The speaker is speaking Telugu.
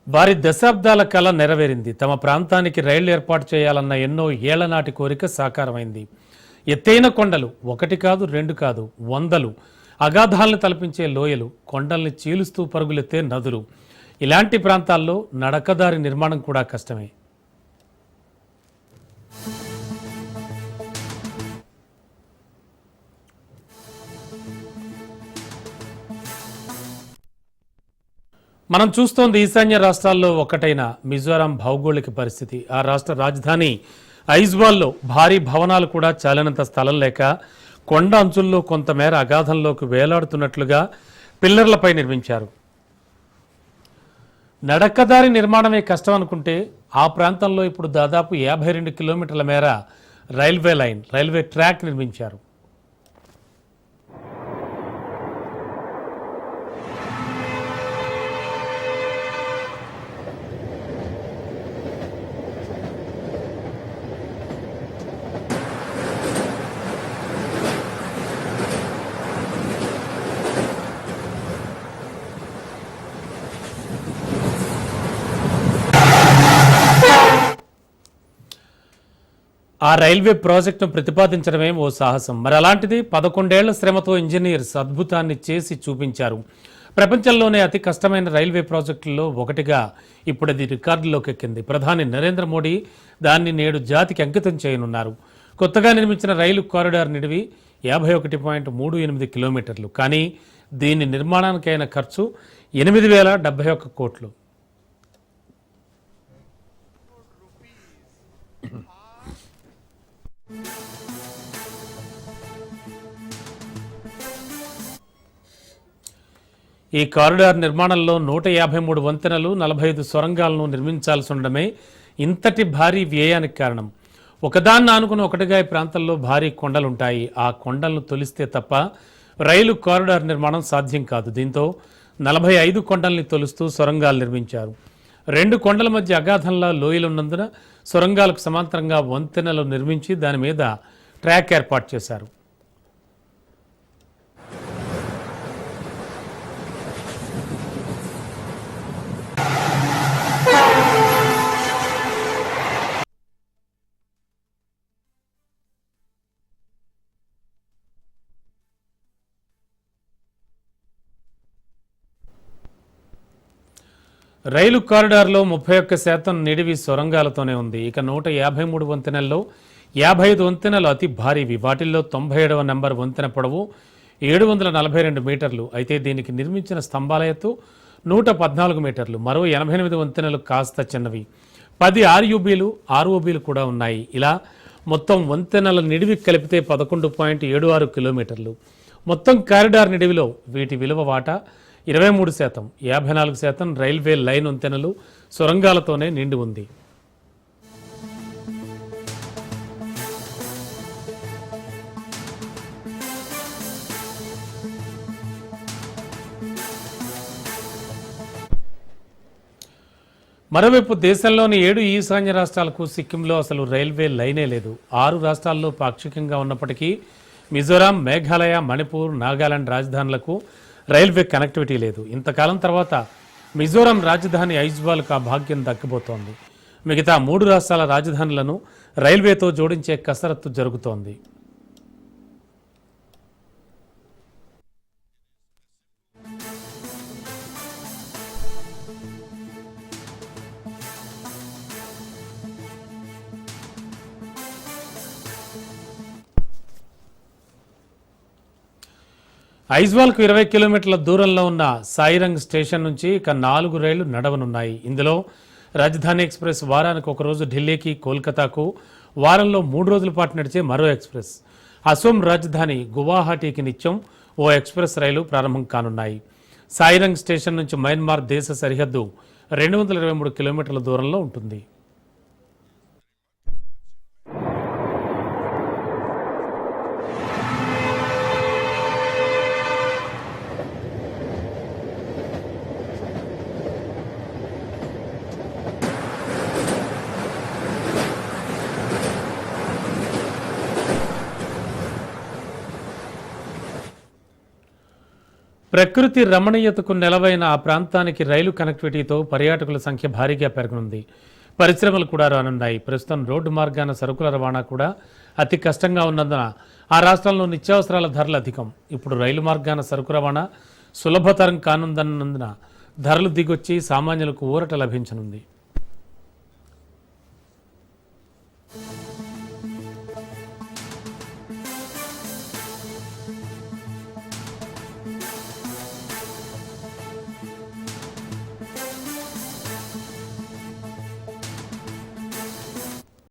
వారి దశాబ్దాల కళ నెరవేరింది. తమ ప్రాంతానికి రైళ్లు ఏర్పాటు చేయాలన్న ఎన్నో ఏళ్లనాటి కోరిక సాకారమైంది. ఎత్తైన కొండలు, ఒకటి కాదు రెండు కాదు, వందలు, అగాధాలను తలపించే లోయలు, కొండల్ని చీలుస్తూ పరుగులెత్తే నదులు. ఇలాంటి ప్రాంతాల్లో నడకదారి నిర్మాణం కూడా కష్టమే. మనం చూస్తోంది ఈశాన్య రాష్ట్రాల్లో ఒకటైన మిజోరాం భౌగోళిక పరిస్థితి. ఆ రాష్ట్ర రాజధాని ఐజ్వాల్లో భారీ భవనాలు కూడా చాలినంత స్థలం లేక కొండ అంచుల్లో కొంతమేర అగాధంలోకి వేలాడుతున్నట్లుగా పిల్లర్లపై నిర్మించారు. నడకదారి నిర్మాణమే కష్టం అనుకుంటే ఆ ప్రాంతంలో ఇప్పుడు దాదాపు 52 కిలోమీటర్ల మేర రైల్వే ట్రాక్ నిర్మించారు. ఆ రైల్వే ప్రాజెక్టును ప్రతిపాదించడమే ఓ సాహసం. మరి అలాంటిది 11 ఏళ్ల శ్రమతో ఇంజనీర్స్ అద్భుతాన్ని చేసి చూపించారు. ప్రపంచంలోనే అతి కష్టమైన రైల్వే ప్రాజెక్టుల్లో ఒకటిగా ఇప్పుడు అది రికార్డులోకి ఎక్కింది. ప్రధాని నరేంద్ర మోడీ దాన్ని నేడు జాతికి అంకితం చేయనున్నారు. కొత్తగా నిర్మించిన రైలు కారిడార్ నిడివి 51.38 కిలోమీటర్లు. కానీ దీని నిర్మాణానికైన ఖర్చు 8,071 కోట్లు. ఈ కారిడార్ నిర్మాణంలో 153 వంతెనలు, 45 సొరంగాలను నిర్మించాల్సి ఉండడమే ఇంతటి భారీ వ్యయానికి కారణం. ఒకదాన్ని ఆనుకుని ఒకటిగా ఈ ప్రాంతంలో భారీ కొండలుంటాయి. ఆ కొండలను తొలిస్తే తప్ప రైలు కారిడార్ నిర్మాణం సాధ్యం కాదు. దీంతో 45 కొండల్ని తొలుస్తూ సొరంగాలు నిర్మించారు. 2 కొండల మధ్య అగాధంలా లోయలున్నందున సొరంగాలకు సమాంతరంగా వంతెనలు నిర్మించి దాని మీద ట్రాక్ ఏర్పాటు చేశారు. రైలు కారిడార్లో 31% నిడివి సొరంగాలతోనే ఉంది. ఇక 153 వంతెనల్లో 55 వంతెనలు అతి భారీవి. వాటిల్లో 97వ నెంబర్ వంతెన పొడవు 742 మీటర్లు. అయితే దీనికి నిర్మించిన స్తంభాల ఎత్తు 114 మీటర్లు. మరో 88 వంతెనలు కాస్త చిన్నవి. 10 ఆర్ఓబీలు కూడా ఉన్నాయి. ఇలా మొత్తం వంతెనల నిడివి కలిపితే 11.76 కిలోమీటర్లు. మొత్తం కారిడార్ నిడివిలో వీటి విలువ వాటా 23%. 54% రైల్వే లైన్ వంతెనలు, సొరంగాలతోనే నిండి ఉంది. మరోవైపు దేశంలోని 7 ఈశాన్య రాష్ట్రాలకు సిక్కింలో అసలు రైల్వే లైనే లేదు. 6 రాష్ట్రాల్లో పాక్షికంగా ఉన్నప్పటికీ మిజోరాం, మేఘాలయ, మణిపూర్, నాగాలాండ్ రాజధానులకు రైల్వే కనెక్టివిటీ లేదు. ఇంతకాలం తర్వాత మిజోరాం రాజధాని ఐజ్వాల్కు ఆ భాగ్యం దక్కబోతోంది. మిగతా 3 రాష్ట్రాల రాజధానులను రైల్వేతో జోడించే కసరత్తు జరుగుతోంది. ఐజ్వాల్కు 20 కిలోమీటర్ల దూరంలో ఉన్న సాయిరంగ్ స్టేషన్ నుంచి ఇక 4 రైళ్లు నడవనున్నాయి. ఇందులో రాజధాని ఎక్స్ప్రెస్ వారానికి ఒక రోజు ఢిల్లీకి, కోల్కతాకు, వారంలో 3 రోజుల పాటు నడిచే మరో ఎక్స్ప్రెస్. అసోం రాజధాని గువాహటికి నిత్యం ఓ ఎక్స్ప్రెస్ రైలు ప్రారంభం కానున్నాయి. సాయిరంగ్ స్టేషన్ నుంచి మయన్మార్ దేశ సరిహద్దు 223 కిలోమీటర్ల దూరంలో ఉంటుంది. ప్రకృతి రమణీయతకు నెలవైన ఆ ప్రాంతానికి రైలు కనెక్టివిటీతో పర్యాటకుల సంఖ్య భారీగా పెరగనుంది. పరిశ్రమలు కూడా రానున్నాయి. ప్రస్తుతం రోడ్డు మార్గాన సరుకుల రవాణా కూడా అతి కష్టంగా ఉన్నందున ఆ రాష్ట్రంలో నిత్యావసరాల ధరలు అధికం. ఇప్పుడు రైలు మార్గాన సరుకు రవాణా సులభతరం కానుందన్నందున ధరలు దిగొచ్చి సామాన్యులకు ఊరట లభించనుంది.